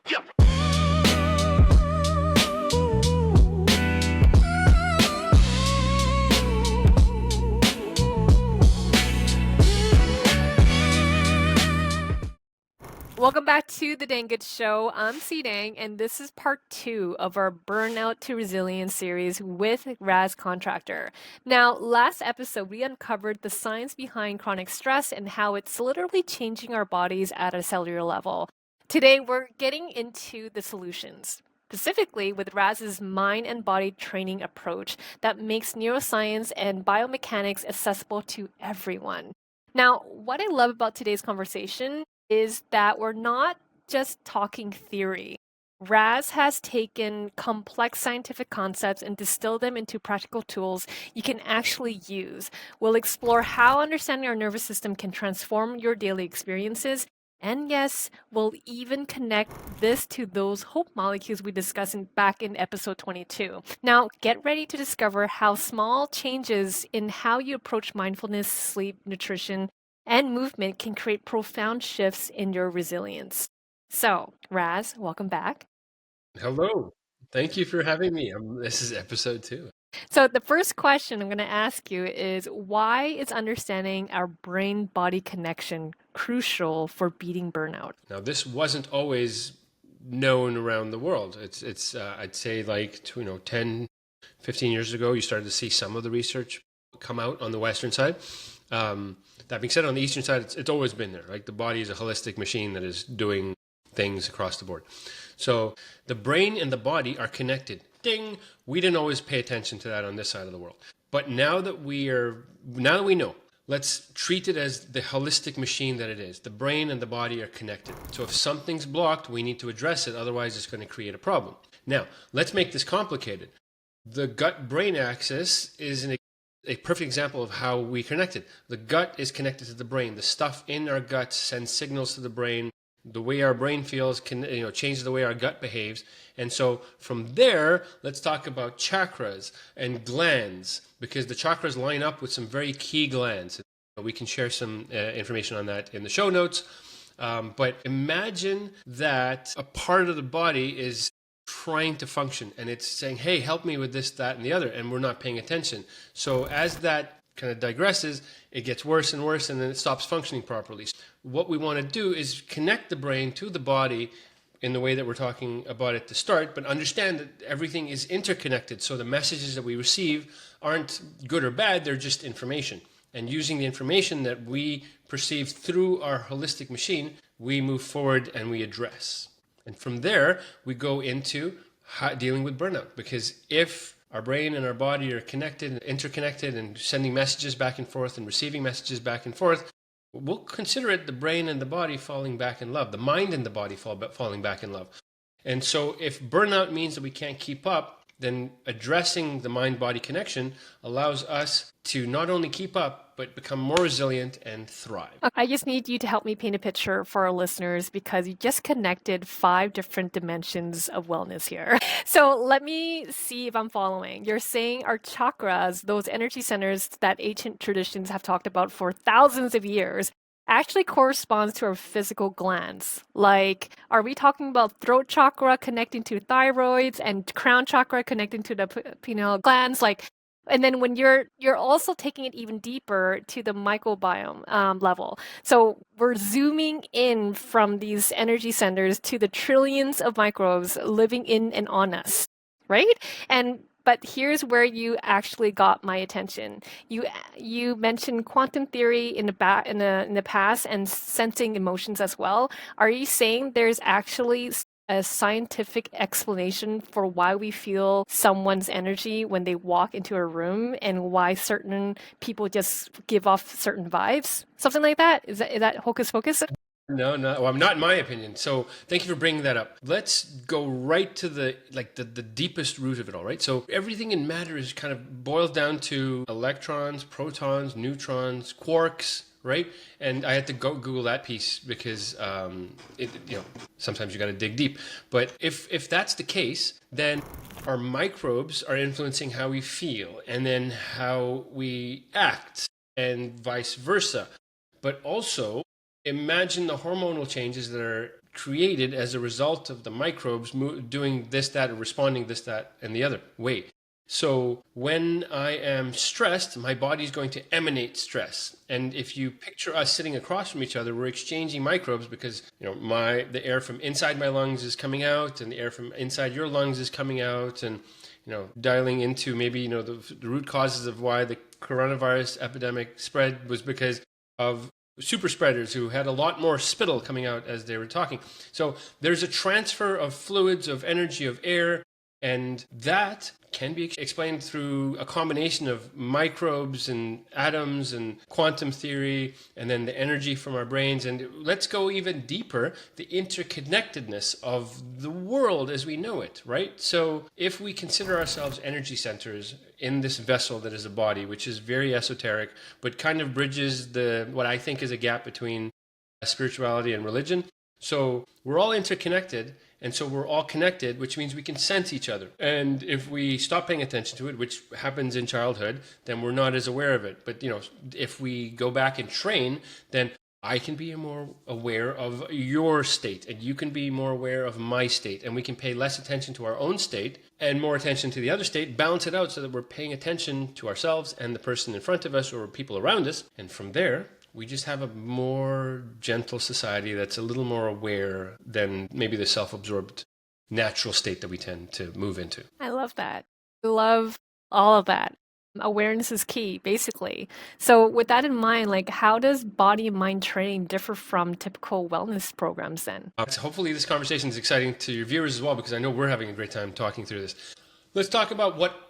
Welcome back to the Dang Good Show. I'm C Dang, and this is part 2 of our Burnout to Resilience series with Ras Contractor. Now, last episode, we uncovered the science behind chronic stress and how it's literally changing our bodies at a cellular level. Today, we're getting into the solutions, specifically with Raz's mind and body training approach that makes neuroscience and biomechanics accessible to everyone. Now, what I love about today's conversation is that we're not just talking theory. Raz has taken complex scientific concepts and distilled them into practical tools you can actually use. We'll explore how understanding our nervous system can transform your daily experiences. And yes, we'll even connect this to those hope molecules we discussed back in episode 22. Now, get ready to discover how small changes in how you approach mindfulness, sleep, nutrition, and movement can create profound shifts in your resilience. So, Raz, welcome back. Hello. Thank you for having me. This is episode 2. So, the first question I'm going to ask you is why is understanding our brain-body connection crucial for beating burnout? Now, this wasn't always known around the world. It's I'd say like 10, 15 years ago, you started to see some of the research come out on the Western side. That being said, on the Eastern side, it's always been there. Like the body is a holistic machine that is doing things across the board. So the brain and the body are connected. Ding! We didn't always pay attention to that on this side of the world. But now that we know, let's treat it as the holistic machine that it is. The brain and the body are connected. So if something's blocked, we need to address it. Otherwise, it's going to create a problem. Now, let's make this complicated. The gut-brain axis is a perfect example of how we connected. The gut is connected to the brain. The stuff in our gut sends signals to the brain. The way our brain feels can change the way our gut behaves. And so from there, let's talk about chakras and glands, because the chakras line up with some very key glands. We can share some information on that in the show notes. But imagine that a part of the body is trying to function and it's saying, hey, help me with this, that, and the other, and we're not paying attention. So as that kind of digresses, it gets worse and worse, and then it stops functioning properly. What we want to do is connect the brain to the body in the way that we're talking about it to start, but understand that everything is interconnected. So the messages that we receive aren't good or bad, they're just information. And using the information that we perceive through our holistic machine, we move forward and we address. And from there, we go into dealing with burnout. Because if our brain and our body are connected and interconnected and sending messages back and forth and receiving messages back and forth, we'll consider it the brain and the body falling back in love, the mind and the body falling back in love. And so if burnout means that we can't keep up, then addressing the mind-body connection allows us to not only keep up, but become more resilient and thrive. I just need you to help me paint a picture for our listeners because you just connected 5 different dimensions of wellness here. So let me see if I'm following. You're saying our chakras, those energy centers that ancient traditions have talked about for thousands of years, actually corresponds to our physical glands. Like, are we talking about throat chakra connecting to thyroids and crown chakra connecting to the pineal glands? And then when you're also taking it even deeper to the microbiome level. So we're zooming in from these energy centers to the trillions of microbes living in and on us, right? But here's where you actually got my attention. You mentioned quantum theory in the past and sensing emotions as well. Are you saying there's actually a scientific explanation for why we feel someone's energy when they walk into a room and why certain people just give off certain vibes? Something like that? Is that hocus pocus? No, well, not in my opinion. So thank you for bringing that up. Let's go right to the deepest root of it all, right? So everything in matter is kind of boils down to electrons, protons, neutrons, quarks, right? And I had to go Google that piece because sometimes you got to dig deep. But if that's the case, then our microbes are influencing how we feel and then how we act and vice versa. But also imagine the hormonal changes that are created as a result of the microbes doing this, that, or responding this, that, and the other way. So when I am stressed, my body is going to emanate stress. And if you picture us sitting across from each other, we're exchanging microbes because, the air from inside my lungs is coming out and the air from inside your lungs is coming out, and, dialing into maybe, the root causes of why the coronavirus epidemic spread was because of super spreaders who had a lot more spittle coming out as they were talking. So there's a transfer of fluids, of energy, of air, and that can be explained through a combination of microbes and atoms and quantum theory, and then the energy from our brains. And let's go even deeper, the interconnectedness of the world as we know it, right? So if we consider ourselves energy centers in this vessel that is a body, which is very esoteric, but kind of bridges what I think is a gap between spirituality and religion. So we're all interconnected, and so we're all connected, which means we can sense each other. And if we stop paying attention to it, which happens in childhood, then we're not as aware of it. But, if we go back and train, then I can be more aware of your state, and you can be more aware of my state, and we can pay less attention to our own state and more attention to the other state, balance it out so that we're paying attention to ourselves and the person in front of us or people around us. And from there, we just have a more gentle society that's a little more aware than maybe the self-absorbed natural state that we tend to move into. I love that. I love all of that. Awareness is key, basically. So with that in mind, how does body and mind training differ from typical wellness programs then? So hopefully this conversation is exciting to your viewers as well, because I know we're having a great time talking through this. Let's talk about what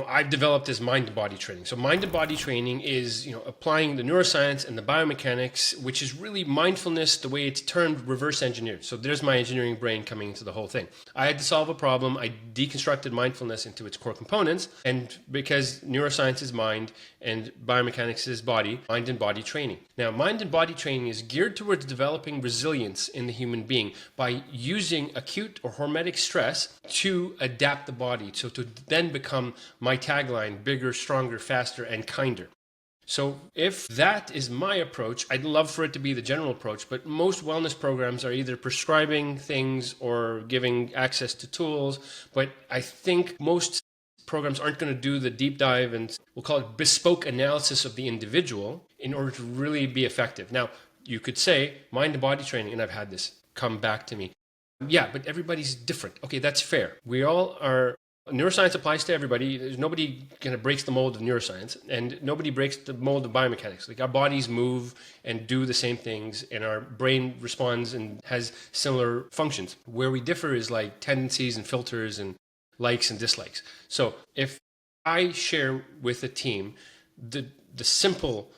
I've developed as mind to body training. So mind to body training is, applying the neuroscience and the biomechanics, which is really mindfulness, the way it's termed reverse engineered. So there's my engineering brain coming into the whole thing. I had to solve a problem. I deconstructed mindfulness into its core components. And because neuroscience is mind and biomechanics is body, mind and body training. Now, mind and body training is geared towards developing resilience in the human being by using acute or hormetic stress to adapt the body. So to then become my tagline, bigger, stronger, faster, and kinder. So if that is my approach, I'd love for it to be the general approach, but most wellness programs are either prescribing things or giving access to tools. But I think most programs aren't going to do the deep dive and we'll call it bespoke analysis of the individual in order to really be effective. Now, you could say mind and body training, and I've had this come back to me. Yeah, but everybody's different. Okay, that's fair. We all are. Neuroscience applies to everybody. There's nobody kind of breaks the mold of neuroscience, and nobody breaks the mold of biomechanics. Like our bodies move and do the same things, and our brain responds and has similar functions. Where we differ is like tendencies and filters and likes and dislikes. So if I share with a team the simple,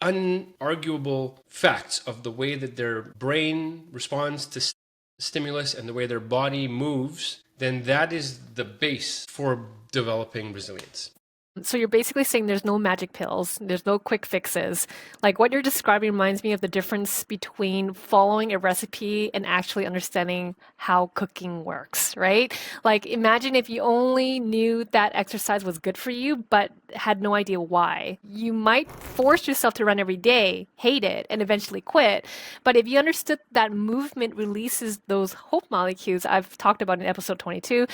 unarguable facts of the way that their brain responds to stimulus and the way their body moves, then that is the base for developing resilience. So you're basically saying there's no magic pills, there's no quick fixes. Like what you're describing reminds me of the difference between following a recipe and actually understanding how cooking works, right? Like imagine if you only knew that exercise was good for you, but had no idea why. You might force yourself to run every day, hate it, and eventually quit. But if you understood that movement releases those hope molecules I've talked about in episode 22,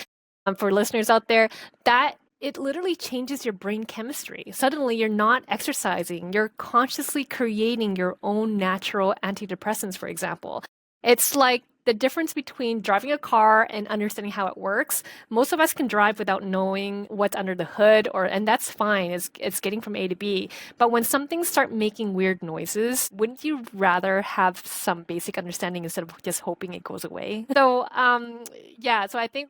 for listeners out there, that it literally changes your brain chemistry. Suddenly, you're not exercising. You're consciously creating your own natural antidepressants, for example. It's like the difference between driving a car and understanding how it works. Most of us can drive without knowing what's under the hood, and that's fine. It's getting from A to B. But when some things start making weird noises, wouldn't you rather have some basic understanding instead of just hoping it goes away? So, so I think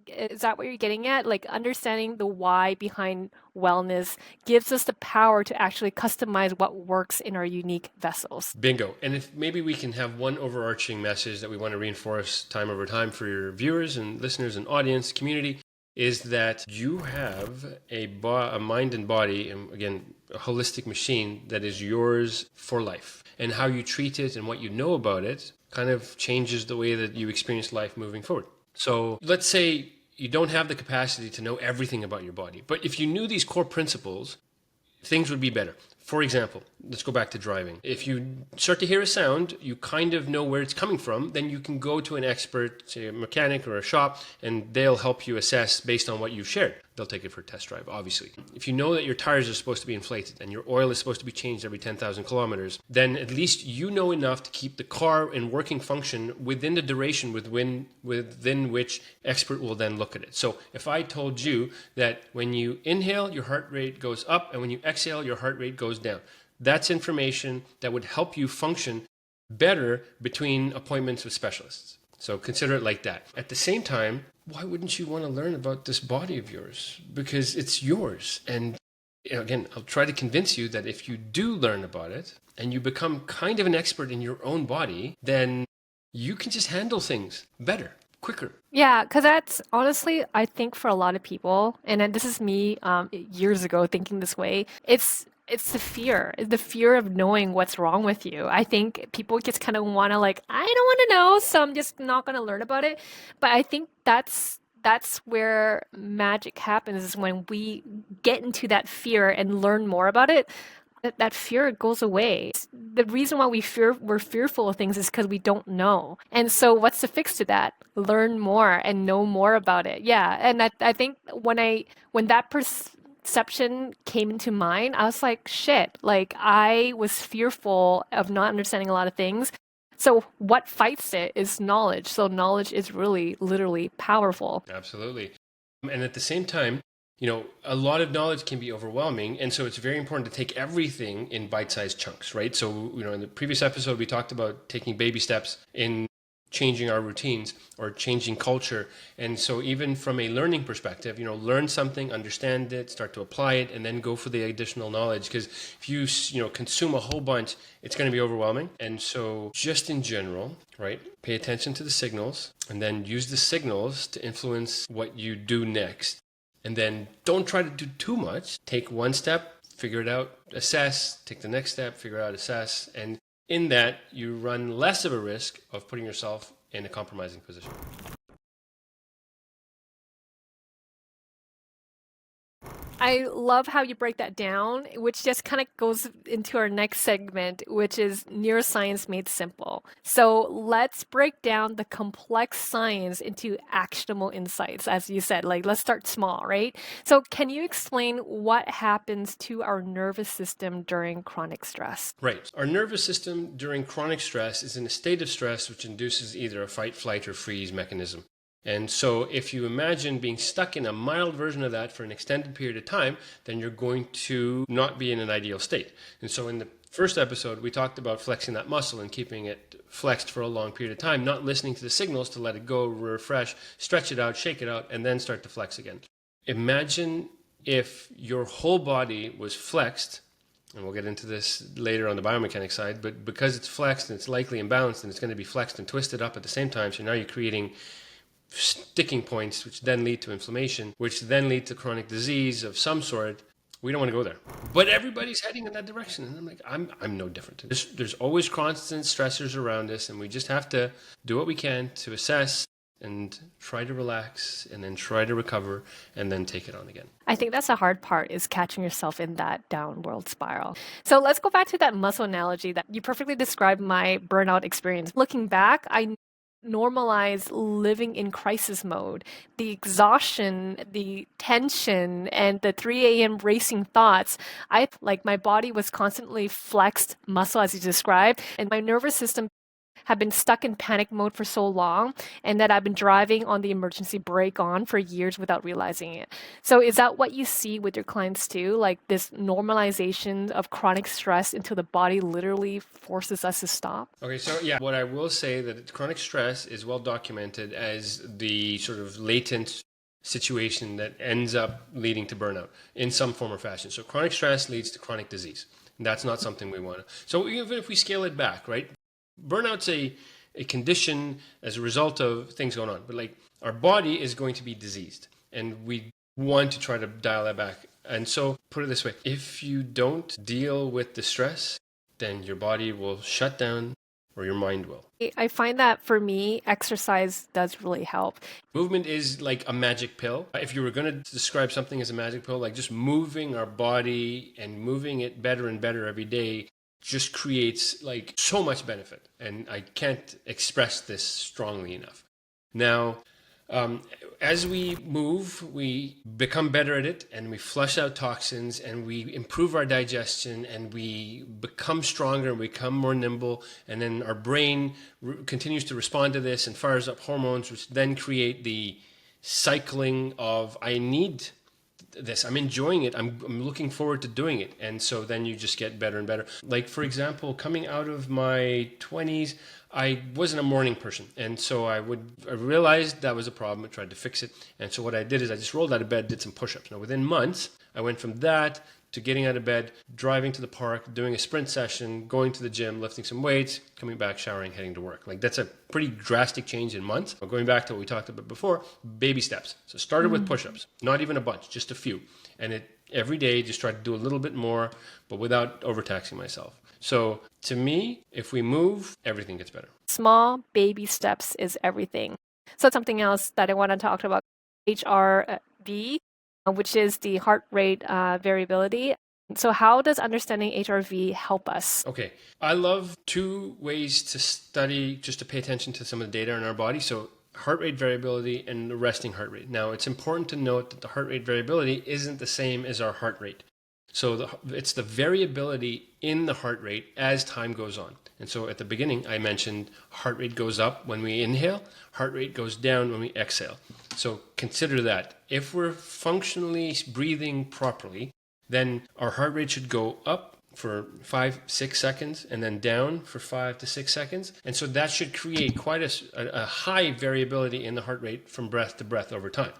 is that what you're getting at? Like understanding the why behind wellness gives us the power to actually customize what works in our unique vessels. Bingo. And if maybe we can have one overarching message that we want to reinforce time over time for your viewers and listeners and audience community is that you have a mind and body, and again, a holistic machine that is yours for life. And how you treat it and what you know about it kind of changes the way that you experience life moving forward. So let's say you don't have the capacity to know everything about your body. But if you knew these core principles, things would be better. For example, let's go back to driving. If you start to hear a sound, you kind of know where it's coming from, then you can go to an expert, say a mechanic or a shop, and they'll help you assess based on what you've shared. They'll take it for a test drive, obviously. If you know that your tires are supposed to be inflated and your oil is supposed to be changed every 10,000 kilometers, then at least you know enough to keep the car in working function within the duration within which expert will then look at it. So if I told you that when you inhale, your heart rate goes up, and when you exhale, your heart rate goes down, that's information that would help you function better between appointments with specialists. So consider it like that. At the same time, why wouldn't you want to learn about this body of yours? Because it's yours. And again, I'll try to convince you that if you do learn about it and you become kind of an expert in your own body, then you can just handle things better, quicker. Yeah, because that's honestly, I think for a lot of people, and then this is me years ago thinking this way, it's the fear of knowing what's wrong with you. I think people just kind of want to like, I don't want to know, so I'm just not going to learn about it. But I think that's where magic happens is when we get into that fear and learn more about it. That fear goes away. The reason why we're fearful of things is because we don't know. And so what's the fix to that? Learn more and know more about it. Yeah. And I think when that perception came into mind, I was like, shit, like I was fearful of not understanding a lot of things. So what fights it is knowledge. So knowledge is really literally powerful. Absolutely. And at the same time, a lot of knowledge can be overwhelming. And so it's very important to take everything in bite-sized chunks, right? So, in the previous episode, we talked about taking baby steps in changing our routines or changing culture. And so even from a learning perspective, learn something, understand it, start to apply it, and then go for the additional knowledge. Because if you, consume a whole bunch, it's going to be overwhelming. And so just in general, right, pay attention to the signals and then use the signals to influence what you do next. And then don't try to do too much. Take one step, figure it out, assess, take the next step, figure out, assess. And in that, you run less of a risk of putting yourself in a compromising position. I love how you break that down, which just kind of goes into our next segment, which is neuroscience made simple. So let's break down the complex science into actionable insights. As you said, like let's start small, right? So can you explain what happens to our nervous system during chronic stress? Right. Our nervous system during chronic stress is in a state of stress which induces either a fight, flight, or freeze mechanism. And so if you imagine being stuck in a mild version of that for an extended period of time, then you're going to not be in an ideal state. And so in the first episode, we talked about flexing that muscle and keeping it flexed for a long period of time, not listening to the signals to let it go, refresh, stretch it out, shake it out, and then start to flex again. Imagine if your whole body was flexed, and we'll get into this later on the biomechanics side, but because it's flexed and it's likely imbalanced and it's going to be flexed and twisted up at the same time, so now you're creating sticking points, which then lead to inflammation, which then lead to chronic disease of some sort. We don't want to go there. But everybody's heading in that direction. And I'm like, I'm no different. There's always constant stressors around us, and we just have to do what we can to assess and try to relax and then try to recover and then take it on again. I think that's the hard part is catching yourself in that downward spiral. So let's go back to that muscle analogy that you perfectly described my burnout experience. Looking back, I normalize living in crisis mode. The exhaustion, the tension, and the 3 a.m. racing thoughts. My body was constantly flexed muscle, as you described, and my nervous system have been stuck in panic mode for so long, and that I've been driving on the emergency brake on for years without realizing it. So is that what you see with your clients too? Like this normalization of chronic stress until the body literally forces us to stop? Okay, so yeah, what I will say that chronic stress is well documented as the sort of latent situation that ends up leading to burnout in some form or fashion. So chronic stress leads to chronic disease. And that's not something we want to. So even if we scale it back, right? Burnout's a condition as a result of things going on. But like our body is going to be diseased. And we want to try to dial that back. And so put it this way. If you don't deal with the stress, then your body will shut down, or your mind will. I find that for me, exercise does really help. Movement is like a magic pill. If you were going to describe something as a magic pill, like just moving our body and moving it better and better every day just creates like so much benefit. And I can't express this strongly enough. Now, as we move, we become better at it and we flush out toxins and we improve our digestion and we become stronger and we become more nimble. And then our brain continues to respond to this and fires up hormones, which then create the cycling of, I need this, I'm enjoying it, I'm looking forward to doing it. And so then you just get better and better. Like, for example, coming out of my 20s, I wasn't a morning person. And so I realized that was a problem. I tried to fix it. And so what I did is I just rolled out of bed, did some push-ups. Now, within months, I went from that to getting out of bed, driving to the park, doing a sprint session, going to the gym, lifting some weights, coming back, showering, heading to work. Like, that's a pretty drastic change in months. But going back to what we talked about before, baby steps. So started with push-ups, not even a bunch, just a few. And every day, just tried to do a little bit more, but without overtaxing myself. So to me, if we move, everything gets better. Small baby steps is everything. So something else that I want to talk about, HRV, which is the heart rate variability. So how does understanding HRV help us? Okay. I love two ways to study, just to pay attention to some of the data in our body. So heart rate variability and the resting heart rate. Now, it's important to note that the heart rate variability isn't the same as our heart rate. So it's the variability in the heart rate as time goes on. And so at the beginning, I mentioned heart rate goes up when we inhale, heart rate goes down when we exhale. So consider that. If we're functionally breathing properly, then our heart rate should go up for 5-6 seconds and then down for 5 to 6 seconds. And so that should create quite a high variability in the heart rate from breath to breath over time.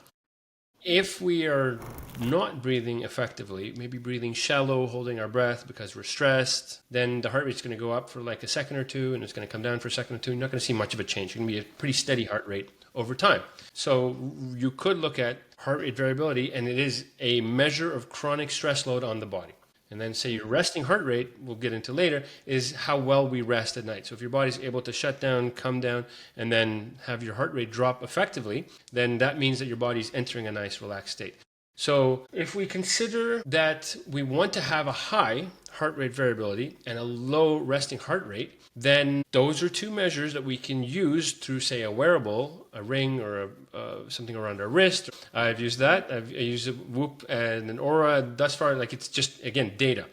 If we are not breathing effectively, maybe breathing shallow, holding our breath because we're stressed, then the heart rate's going to go up for like a second or two and it's going to come down for a second or two. You're not going to see much of a change. It's going to be a pretty steady heart rate over time. So you could look at heart rate variability, and it is a measure of chronic stress load on the body. And then say your resting heart rate, we'll get into later, is how well we rest at night. So if your body's able to shut down, come down, and then have your heart rate drop effectively, then that means that your body's entering a nice relaxed state. So if we consider that we want to have a high heart rate variability and a low resting heart rate, then those are two measures that we can use through, say, a wearable, a ring or something around our wrist. I've used that. I use a Whoop and an Aura thus far. Like, it's just, again, data.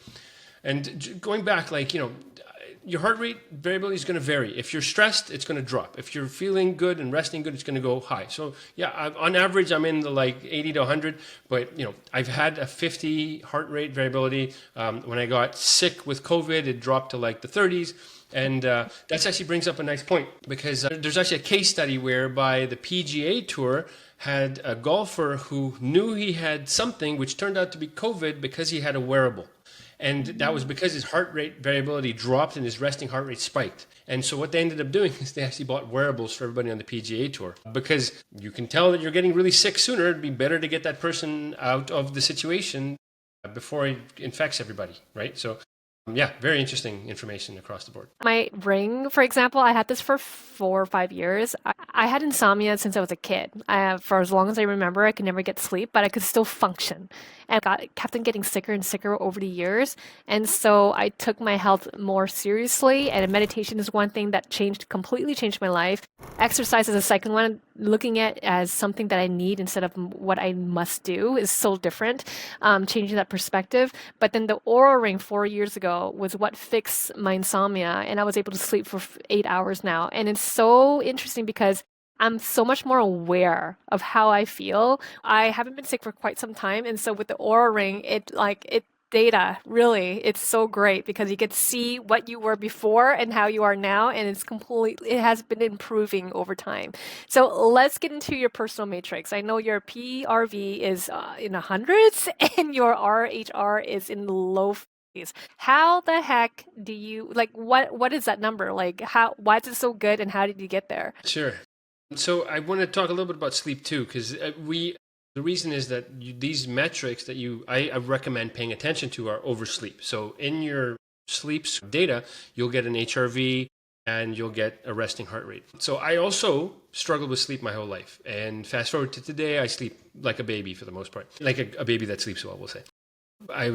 And going back, like, your heart rate variability is going to vary. If you're stressed, it's going to drop. If you're feeling good and resting good, it's going to go high. So yeah, on average, I'm in the like 80 to 100, but I've had a 50 heart rate variability. When I got sick with COVID, it dropped to like the 30s. And that actually brings up a nice point, because there's actually a case study whereby the PGA Tour had a golfer who knew he had something which turned out to be COVID because he had a wearable. And that was because his heart rate variability dropped and his resting heart rate spiked. And so what they ended up doing is they actually bought wearables for everybody on the PGA Tour, because you can tell that you're getting really sick sooner. It'd be better to get that person out of the situation before it infects everybody, right? So yeah, very interesting information across the board. My ring, for example, I had this for 4 or 5 years. I had insomnia since I was a kid. For as long as I remember, I could never get sleep, but I could still function. And kept on getting sicker and sicker over the years. And so I took my health more seriously. And meditation is one thing that completely changed my life. Exercise is a second one. Looking at it as something that I need instead of what I must do is so different. Changing that perspective. But then the Oura Ring 4 years ago was what fixed my insomnia. And I was able to sleep for 8 hours now. And it's so interesting because I'm so much more aware of how I feel. I haven't been sick for quite some time. And so with the Oura Ring, it data, really, it's so great because you get to see what you were before and how you are now. And it has been improving over time. So let's get into your personal matrix. I know your PRV is in the hundreds and your RHR is in the low. How the heck do you what is that number? Like, why is it so good and how did you get there? Sure. So I want to talk a little bit about sleep too, because the reason is that these metrics that I recommend paying attention to are oversleep. So in your sleep data, you'll get an HRV, and you'll get a resting heart rate. So I also struggled with sleep my whole life. And fast forward to today, I sleep like a baby for the most part, like a baby that sleeps well, we'll say. I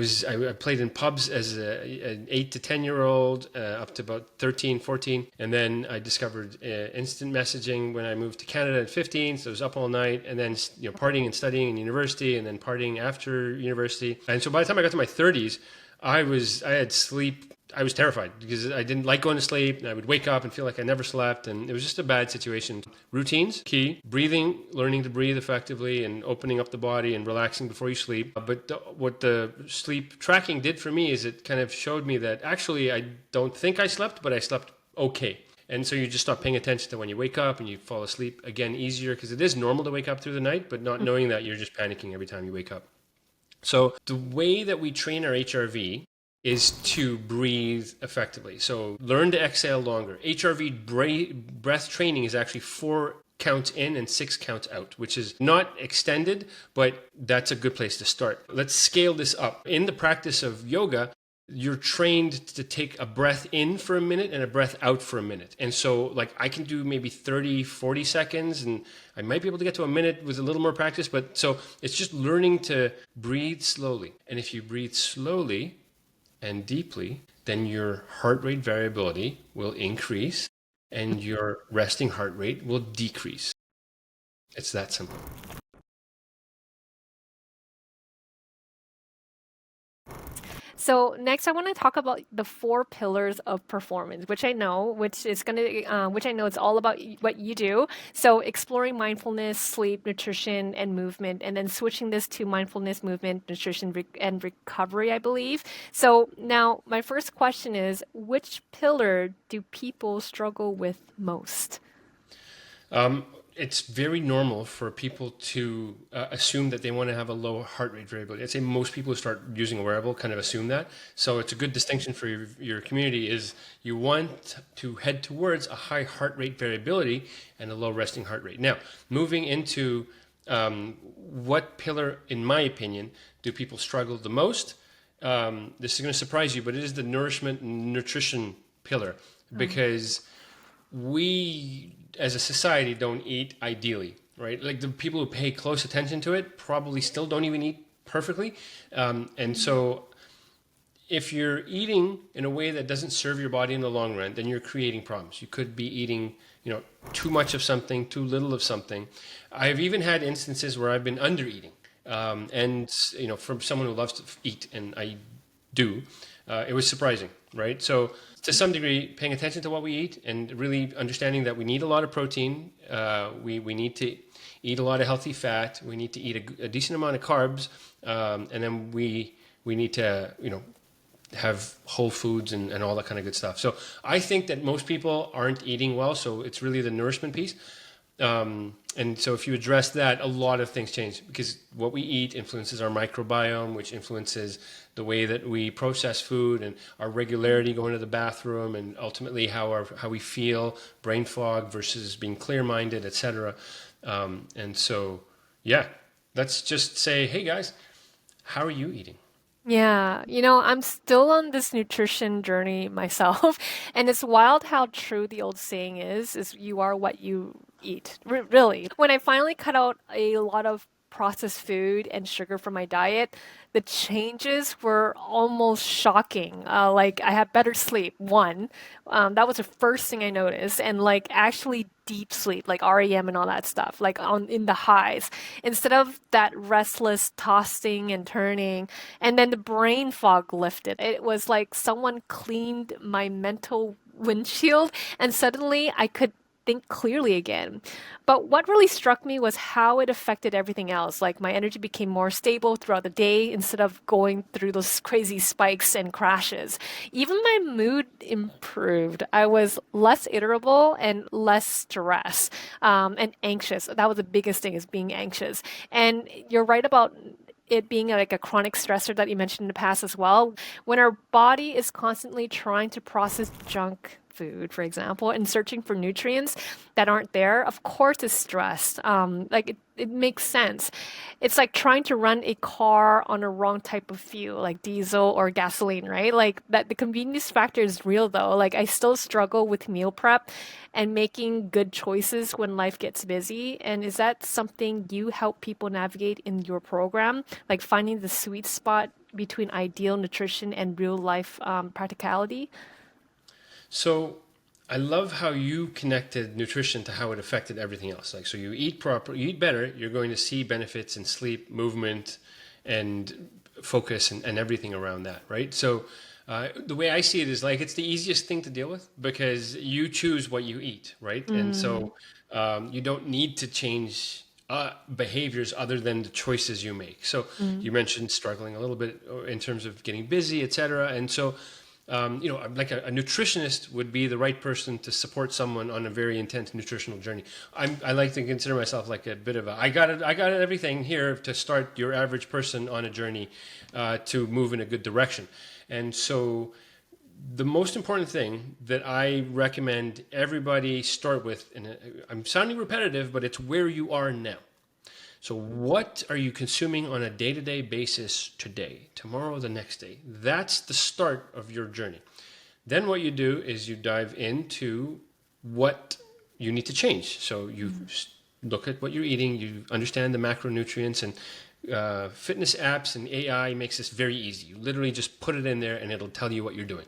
played in pubs as an 8 to 10-year-old up to about 13, 14. And then I discovered instant messaging when I moved to Canada at 15. So I was up all night and then partying and studying in university and then partying after university. And so by the time I got to my 30s, I had sleep. I was terrified because I didn't like going to sleep and I would wake up and feel like I never slept, and it was just a bad situation. Routines, key. Breathing, learning to breathe effectively and opening up the body and relaxing before you sleep. But what the sleep tracking did for me is it kind of showed me that actually I don't think I slept, but I slept okay. And so you just stop paying attention to when you wake up and you fall asleep again easier, because it is normal to wake up through the night, but not knowing that you're just panicking every time you wake up. So the way that we train our HRV is to breathe effectively. So learn to exhale longer. HRV breath training is actually 4 counts in and 6 counts out, which is not extended, but that's a good place to start. Let's scale this up. In the practice of yoga, you're trained to take a breath in for a minute and a breath out for a minute. And so like I can do maybe 30, 40 seconds, and I might be able to get to a minute with a little more practice. But so it's just learning to breathe slowly. And if you breathe slowly and deeply, then your heart rate variability will increase and your resting heart rate will decrease. It's that simple. So next, I want to talk about the 4 pillars of performance, which I know, which I know it's all about what you do. So exploring mindfulness, sleep, nutrition, and movement, and then switching this to mindfulness, movement, nutrition, and recovery, I believe. So now, my first question is, which pillar do people struggle with most? It's very normal for people to assume that they want to have a low heart rate variability. I'd say most people who start using a wearable kind of assume that. So it's a good distinction for your community is you want to head towards a high heart rate variability and a low resting heart rate. Now, moving into what pillar, in my opinion, do people struggle the most? This is going to surprise you, but it is the nourishment and nutrition pillar, because we as a society don't eat ideally, right? Like the people who pay close attention to it probably still don't even eat perfectly. And so if you're eating in a way that doesn't serve your body in the long run, then you're creating problems. You could be eating, too much of something, too little of something. I've even had instances where I've been under eating. And from someone who loves to eat, and I do, it was surprising, right? So to some degree, paying attention to what we eat and really understanding that we need a lot of protein, we need to eat a lot of healthy fat, we need to eat a decent amount of carbs, and then we need to have whole foods and all that kind of good stuff. So I think that most people aren't eating well, so it's really the nourishment piece. And so if you address that, a lot of things change, because what we eat influences our microbiome, which influences the way that we process food and our regularity going to the bathroom, and ultimately how we feel, brain fog versus being clear-minded, etc. And so, yeah, let's just say, hey guys, how are you eating? Yeah, I'm still on this nutrition journey myself, and it's wild how true the old saying is you are what you eat. Really. When I finally cut out a lot of processed food and sugar from my diet, the changes were almost shocking. Like I had better sleep, one. That was the first thing I noticed, and like actually deep sleep, like REM and all that stuff, like on in the highs, instead of that restless tossing and turning. And then the brain fog lifted. It was like someone cleaned my mental windshield, and suddenly I could think clearly again. But what really struck me was how it affected everything else. Like my energy became more stable throughout the day instead of going through those crazy spikes and crashes. Even my mood improved. I was less irritable and less stressed, and anxious. That was the biggest thing, is being anxious. And you're right about it being like a chronic stressor that you mentioned in the past as well. When our body is constantly trying to process junk food, for example, and searching for nutrients that aren't there, of course, is stress. It makes sense. It's like trying to run a car on a wrong type of fuel, like diesel or gasoline, right? Like that, the convenience factor is real though. Like I still struggle with meal prep and making good choices when life gets busy. And is that something you help people navigate in your program? Like finding the sweet spot between ideal nutrition and real life practicality? So I love how you connected nutrition to how it affected everything else. Like, so you eat proper, you eat better, you're going to see benefits in sleep, movement, and focus, and everything around that, right? So the way I see it is like it's the easiest thing to deal with because you choose what you eat, right? And Mm, so you don't need to change behaviors other than the choices you make. So mm, you mentioned struggling a little bit in terms of getting busy, et cetera. And so like a nutritionist would be the right person to support someone on a very intense nutritional journey. I like to consider myself like a bit of a, I got everything here to start your average person on a journey to move in a good direction. And so the most important thing that I recommend everybody start with, and I'm sounding repetitive, but it's where you are now. So, what are you consuming on a day to day basis today, tomorrow, the next day? That's the start of your journey. Then, what you do is you dive into what you need to change. So, you look at what you're eating, you understand the macronutrients, and fitness apps and AI makes this very easy. You literally just put it in there and it'll tell you what you're doing.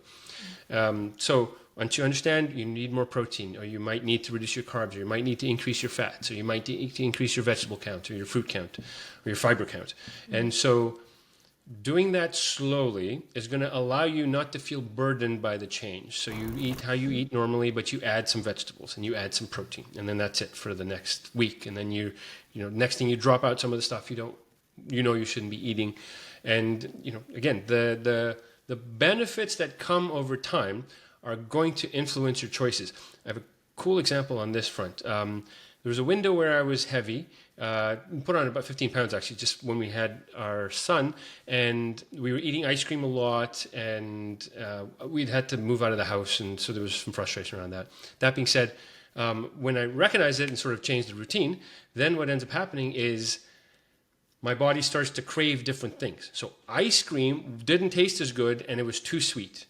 So once you understand you need more protein, or you might need to reduce your carbs, or you might need to increase your fats, or you might need to increase your vegetable count, or your fruit count, or your fiber count. And so doing that slowly is going to allow you not to feel burdened by the change. So you eat how you eat normally, but you add some vegetables and you add some protein, and then that's it for the next week. And then next thing you drop out some of the stuff you shouldn't be eating. And again, the benefits that come over time are going to influence your choices. I have a cool example on this front. There was a window where I was heavy, put on about 15 pounds actually, just when we had our son, and we were eating ice cream a lot, and we'd had to move out of the house, and so there was some frustration around that. That being said, when I recognized it and sort of changed the routine, then what ends up happening is my body starts to crave different things. So ice cream didn't taste as good and it was too sweet.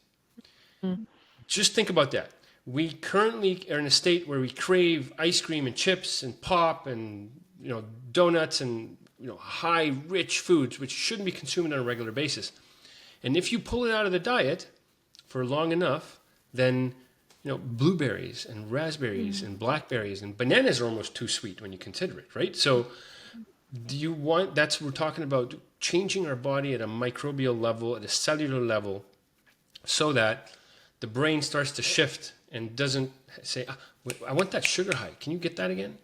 mm, Just think about that. We currently are in a state where we crave ice cream and chips and pop and donuts and high rich foods which shouldn't be consumed on a regular basis. And if you pull it out of the diet for long enough, then blueberries and raspberries mm. and blackberries and bananas are almost too sweet when you consider it, right? So do you want, that's what we're talking about, changing our body at a microbial level, at a cellular level, so that the brain starts to shift and doesn't say, wait, I want that sugar high. Can you get that again?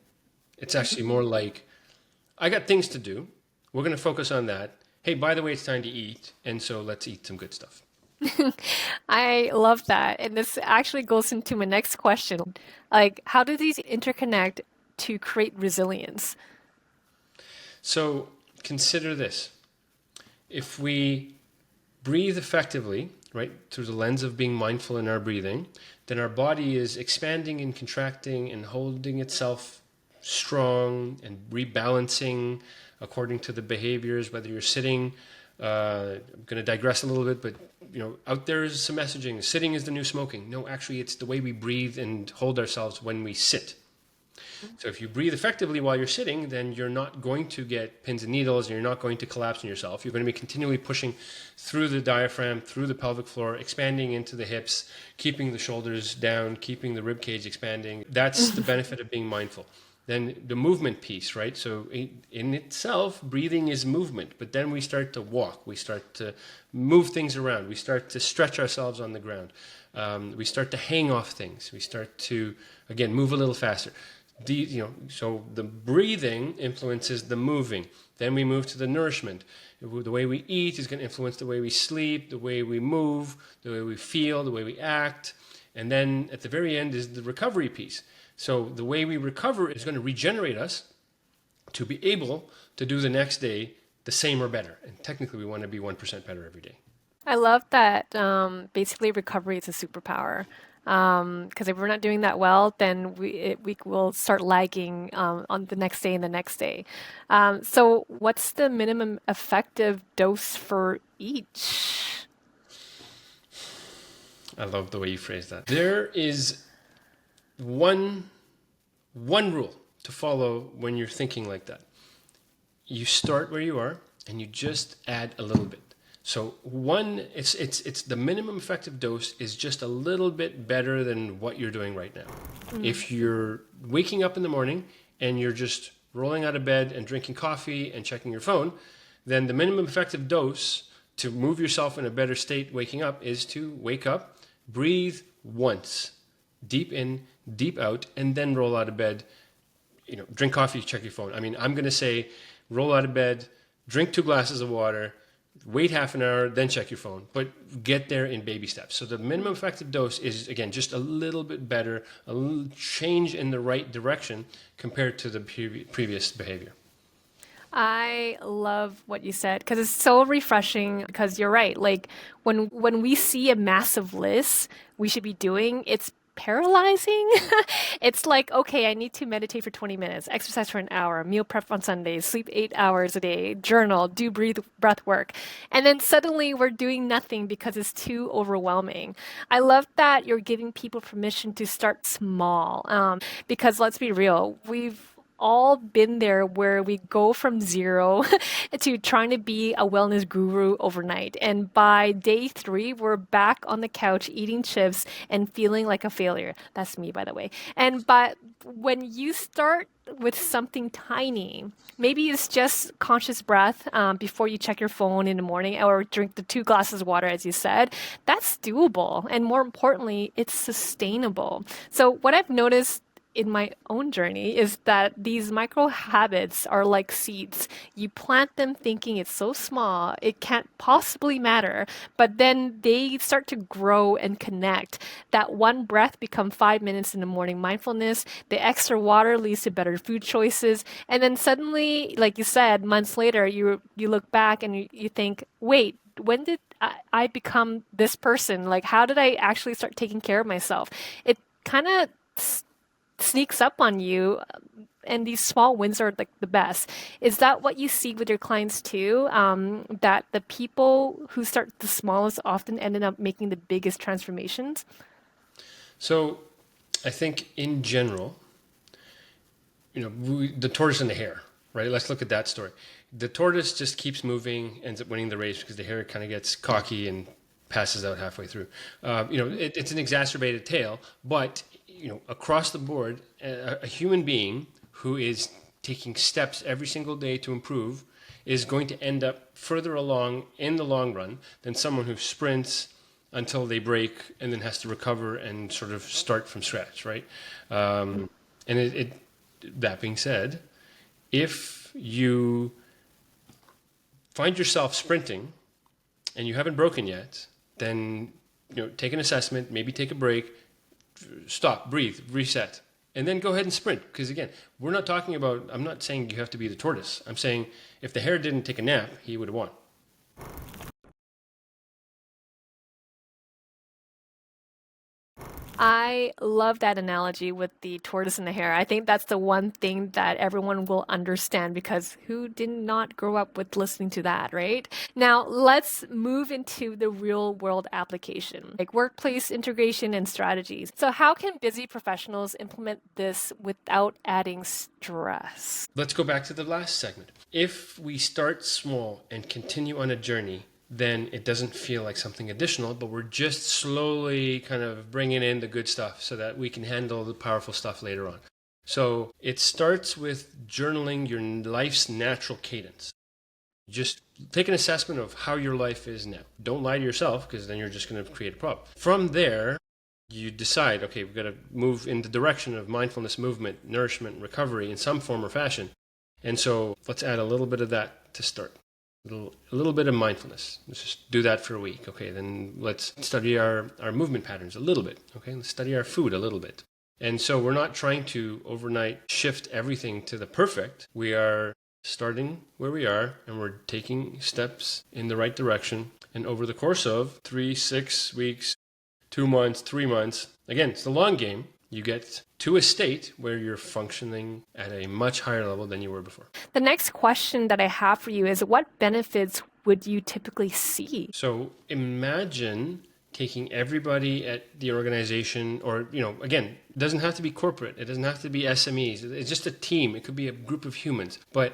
It's actually more like, I got things to do. We're going to focus on that. Hey, by the way, it's time to eat. And so let's eat some good stuff. I love that. And this actually goes into my next question. Like, how do these interconnect to create resilience? So consider this. If we breathe effectively, right, through the lens of being mindful in our breathing, then our body is expanding and contracting and holding itself strong and rebalancing according to the behaviors, whether you're sitting. I'm going to digress a little bit, but out there is some messaging. Sitting is the new smoking. No, actually, it's the way we breathe and hold ourselves when we sit. So if you breathe effectively while you're sitting, then you're not going to get pins and needles, and you're not going to collapse on yourself. You're going to be continually pushing through the diaphragm, through the pelvic floor, expanding into the hips, keeping the shoulders down, keeping the rib cage expanding. That's the benefit of being mindful. Then the movement piece, right? So in itself, breathing is movement, but then we start to walk, we start to move things around, we start to stretch ourselves on the ground, we start to hang off things, we start to, again, move a little faster. So the breathing influences the moving. Then we move to the nourishment. The way we eat is going to influence the way we sleep, the way we move, the way we feel, the way we act. And then at the very end is the recovery piece. So the way we recover is going to regenerate us to be able to do the next day the same or better. And technically, we want to be 1% better every day. I love that basically recovery is a superpower. Because if we're not doing that well, then we will start lagging on the next day and the next day. So what's the minimum effective dose for each? I love the way you phrase that. There is one rule to follow when you're thinking like that. You start where you are and you just add a little bit. So it's the minimum effective dose is just a little bit better than what you're doing right now. If you're waking up in the morning and you're just rolling out of bed and drinking coffee and checking your phone, then the minimum effective dose to move yourself in a better state waking up is to wake up, breathe once, deep in, deep out, and then roll out of bed. Drink coffee, check your phone. I mean, I'm going to say roll out of bed, drink 2 glasses of water, wait half an hour, then check your phone. But get there in baby steps. So the minimum effective dose is, again, just a little bit better, a little change in the right direction compared to the previous behavior. I love what you said because it's so refreshing because you're right. Like when we see a massive list we should be doing, it's paralyzing. It's like, okay, I need to meditate for 20 minutes, exercise for an hour, meal prep on Sundays, sleep 8 hours a day, journal, do breath work. And then suddenly we're doing nothing because it's too overwhelming. I love that you're giving people permission to start small. Because let's be real, we've all been there where we go from zero to trying to be a wellness guru overnight. And by day 3, we're back on the couch eating chips and feeling like a failure. That's me, by the way. But when you start with something tiny, maybe it's just conscious breath before you check your phone in the morning or drink the 2 glasses of water, as you said, that's doable. And more importantly, it's sustainable. So, what I've noticed in my own journey is that these micro habits are like seeds. You plant them thinking it's so small, it can't possibly matter, but then they start to grow and connect. That one breath become 5 minutes in the morning mindfulness. The extra water leads to better food choices. And then suddenly, like you said, months later, you look back and you think, wait, when did I become this person? Like, how did I actually start taking care of myself? It kind of sneaks up on you, and these small wins are like the best. Is that what you see with your clients too? That the people who start the smallest often ended up making the biggest transformations? So I think in general, the tortoise and the hare, right? Let's look at that story. The tortoise just keeps moving, ends up winning the race because the hare kind of gets cocky and passes out halfway through. It's an exacerbated tale, but across the board, a human being who is taking steps every single day to improve is going to end up further along in the long run than someone who sprints until they break and then has to recover and sort of start from scratch, right? And that being said, if you find yourself sprinting and you haven't broken yet, then take an assessment, maybe take a break, stop, breathe, reset, and then go ahead and sprint. Because again, I'm not saying you have to be the tortoise. I'm saying if the hare didn't take a nap, he would have won. I love that analogy with the tortoise and the hare. I think that's the one thing that everyone will understand because who did not grow up with listening to that, right? Now, let's move into the real world application, like workplace integration and strategies. So, how can busy professionals implement this without adding stress? Let's go back to the last segment. If we start small and continue on a journey, then it doesn't feel like something additional, but we're just slowly kind of bringing in the good stuff so that we can handle the powerful stuff later on. So it starts with journaling your life's natural cadence. Just take an assessment of how your life is now. Don't lie to yourself because then you're just going to create a problem. From there, you decide, okay, we've got to move in the direction of mindfulness, movement, nourishment, recovery in some form or fashion. And so let's add a little bit of that to start. A little bit of mindfulness. Let's just do that for a week. Okay, then let's study our movement patterns a little bit. Okay, let's study our food a little bit. And so we're not trying to overnight shift everything to the perfect. We are starting where we are and we're taking steps in the right direction. And over the course of 3, 6 weeks, 2 months, 3 months. Again, it's the long game. You get to a state where you're functioning at a much higher level than you were before. The next question that I have for you is what benefits would you typically see? So imagine taking everybody at the organization, or, again, it doesn't have to be corporate. It doesn't have to be SMEs. It's just a team. It could be a group of humans. But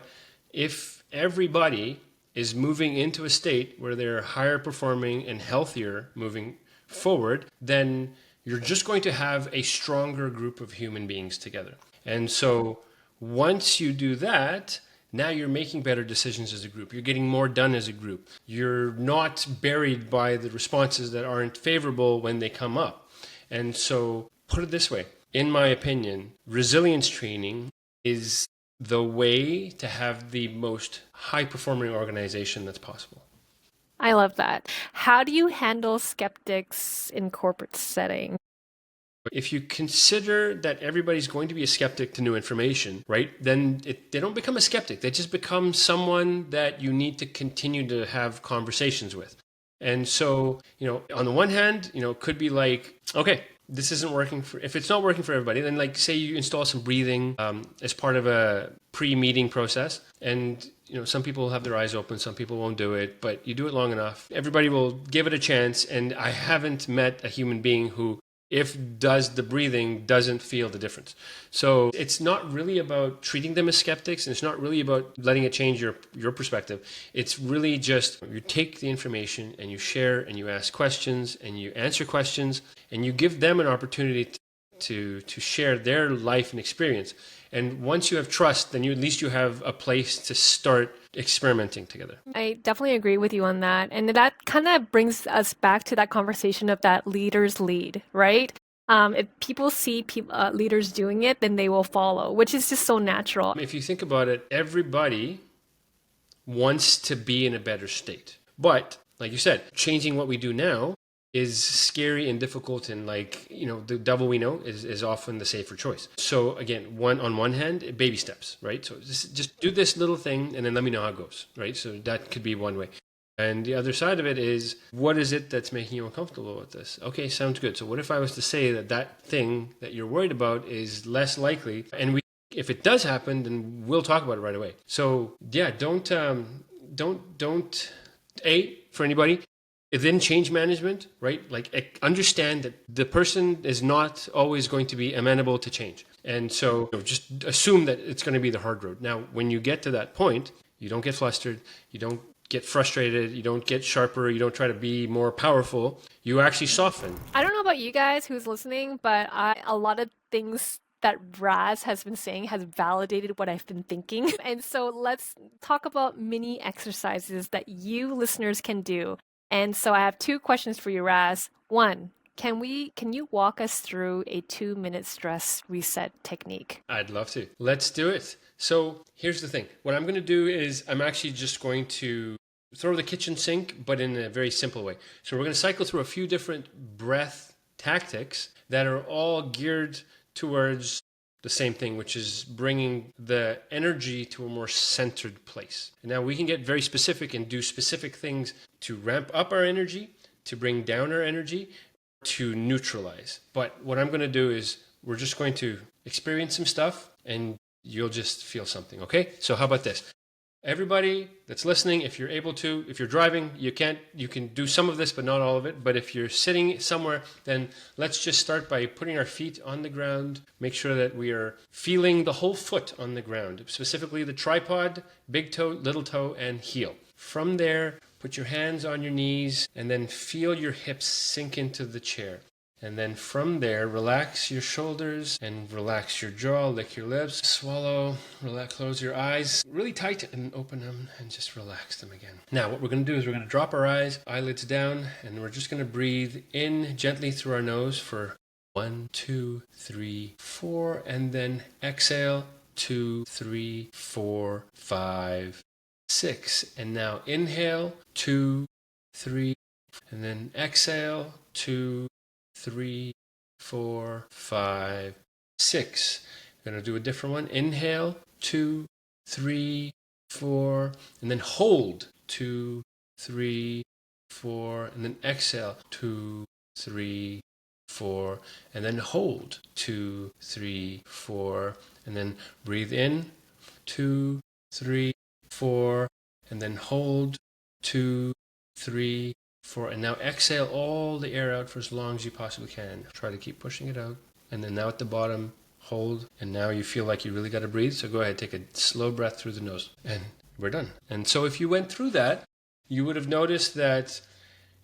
if everybody is moving into a state where they're higher performing and healthier moving forward, then you're just going to have a stronger group of human beings together. And so once you do that, now you're making better decisions as a group. You're getting more done as a group. You're not buried by the responses that aren't favorable when they come up. And so, put it this way, in my opinion, resilience training is the way to have the most high performing organization that's possible. I love that. How do you handle skeptics in corporate setting? If you consider that everybody's going to be a skeptic to new information, right, then they don't become a skeptic. They just become someone that you need to continue to have conversations with. And so, on the one hand, it could be like, okay, this isn't working if it's not working for everybody, then like say you install some breathing as part of a pre-meeting process. And, some people have their eyes open, some people won't do it, but you do it long enough, everybody will give it a chance. And I haven't met a human being who, if does the breathing, doesn't feel the difference. So it's not really about treating them as skeptics, and it's not really about letting it change your perspective. It's really just you take the information and you share and you ask questions and you answer questions and you give them an opportunity to share their life and experience. And once you have trust, then at least you have a place to start experimenting together. I definitely agree with you on that. And that kind of brings us back to that conversation of that leaders lead, right? If people see leaders doing it, then they will follow, which is just so natural. If you think about it, everybody wants to be in a better state. But like you said, changing what we do now is scary and difficult, and the devil we know is often the safer choice. So again, on one hand, baby steps, right? So just do this little thing and then let me know how it goes, right? So that could be one way. And the other side of it is, what is it that's making you uncomfortable with this? Okay, sounds good. So what if I was to say that thing that you're worried about is less likely, and if it does happen, then we'll talk about it right away. So yeah, don't for anybody, then change management, right? Like understand that the person is not always going to be amenable to change. And so just assume that it's going to be the hard road. Now, when you get to that point, you don't get flustered, you don't get frustrated, you don't get sharper, you don't try to be more powerful, you actually soften. I don't know about you guys who's listening, but a lot of things that Raz has been saying has validated what I've been thinking. And so let's talk about mini exercises that you listeners can do. And so I have two questions for you, Raz. One, can you walk us through a 2-minute stress reset technique? I'd love to. Let's do it. So here's the thing. What I'm going to do is I'm actually just going to throw the kitchen sink, but in a very simple way. So we're going to cycle through a few different breath tactics that are all geared towards the same thing, which is bringing the energy to a more centered place. And now we can get very specific and do specific things to ramp up our energy, to bring down our energy, to neutralize. But what I'm going to do is we're just going to experience some stuff and you'll just feel something, okay? So how about this? Everybody that's listening, if you're able to, if you're driving, you can do some of this, but not all of it. But if you're sitting somewhere, then let's just start by putting our feet on the ground. Make sure that we are feeling the whole foot on the ground, specifically the tripod, big toe, little toe, and heel. From there, put your hands on your knees and then feel your hips sink into the chair. And then from there, relax your shoulders and relax your jaw, lick your lips, swallow, relax, close your eyes really tight and open them and just relax them again. Now, what we're going to do is we're going to drop our eyelids down, and we're just going to breathe in gently through our nose for 1, 2, 3, 4, and then exhale 2, 3, 4, 5, 6. And now inhale 2, 3, and then exhale 2, 3, 4, 5, 6. I'm going to do a different one. Inhale, 2, 3, 4, and then hold 2, 3, 4, and then exhale 2, 3, 4, and then hold 2, 3, 4, and then breathe in 2, 3, 4, and then hold 2, 3, 4, and now exhale all the air out for as long as you possibly can. Try to keep pushing it out, and then now at the bottom, hold, and now you feel like you really got to breathe, so go ahead, take a slow breath through the nose, and we're done. And so if you went through that, you would have noticed that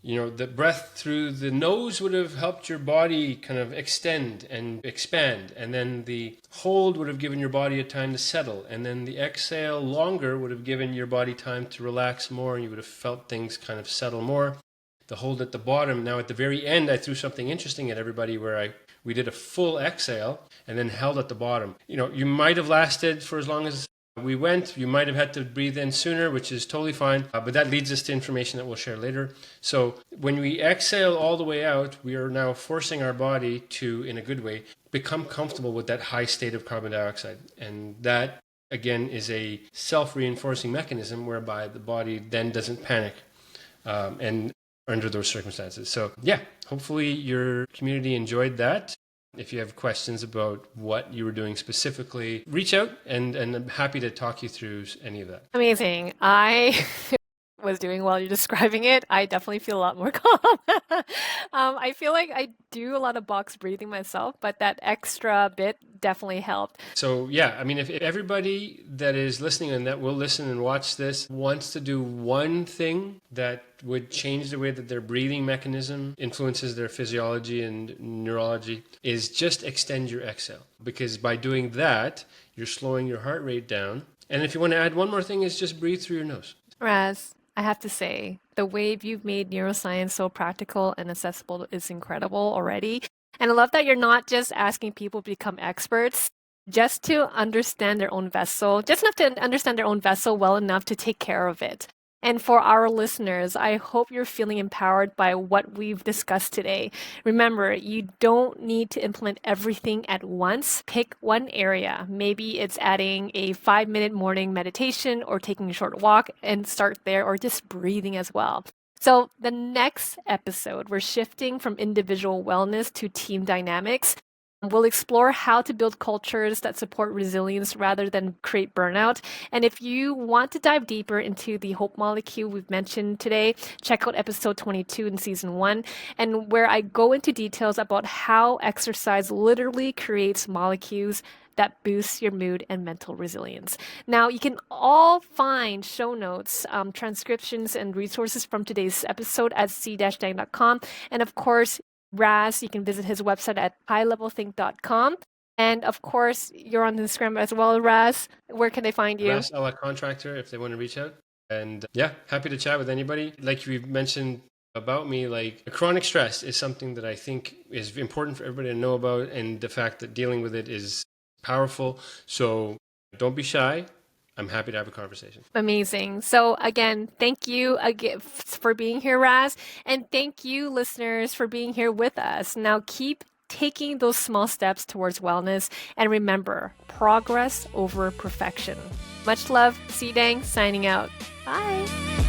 the breath through the nose would have helped your body kind of extend and expand. And then the hold would have given your body a time to settle. And then the exhale longer would have given your body time to relax more, and you would have felt things kind of settle more. The hold at the bottom. Now at the very end, I threw something interesting at everybody where we did a full exhale and then held at the bottom. You might have lasted for as long as we went. You might have had to breathe in sooner, which is totally fine, but that leads us to information that we'll share later. So when we exhale all the way out, we are now forcing our body to, in a good way, become comfortable with that high state of carbon dioxide. And that, again, is a self-reinforcing mechanism whereby the body then doesn't panic and under those circumstances. So yeah, hopefully your community enjoyed that. If you have questions about what you were doing specifically, reach out, and I'm happy to talk you through any of that. Amazing. I was doing while you're describing it, I definitely feel a lot more calm. I feel like I do a lot of box breathing myself, but that extra bit definitely helped. So yeah, I mean, if everybody that is listening and that will listen and watch this wants to do one thing that would change the way that their breathing mechanism influences their physiology and neurology, is just extend your exhale. Because by doing that, you're slowing your heart rate down. And if you want to add one more thing, is just breathe through your nose. Raz, I have to say, the way you've made neuroscience so practical and accessible is incredible already. And I love that you're not just asking people to become experts, just to understand their own vessel, just enough to understand their own vessel well enough to take care of it. And for our listeners, I hope you're feeling empowered by what we've discussed today. Remember, you don't need to implement everything at once. Pick one area. Maybe it's adding a 5-minute morning meditation or taking a short walk and start there, or just breathing as well. So the next episode, we're shifting from individual wellness to team dynamics. We'll explore how to build cultures that support resilience rather than create burnout. And if you want to dive deeper into the hope molecule we've mentioned today, check out episode 22 in season 1, and where I go into details about how exercise literally creates molecules that boosts your mood and mental resilience. Now, you can all find show notes, transcriptions, and resources from today's episode at c-dang.com. And of course, Raz, you can visit his website at highlevelthink.com. And of course, you're on Instagram as well, Raz. Where can they find you? Ras Allah Contractor, if they want to reach out. And yeah, happy to chat with anybody. Like we've mentioned about me, like chronic stress is something that I think is important for everybody to know about, and the fact that dealing with it is powerful. So don't be shy. I'm happy to have a conversation. Amazing. So again, thank you again for being here, Raz. And thank you, listeners, for being here with us. Now keep taking those small steps towards wellness. And remember, progress over perfection. Much love. C-Dang signing out. Bye.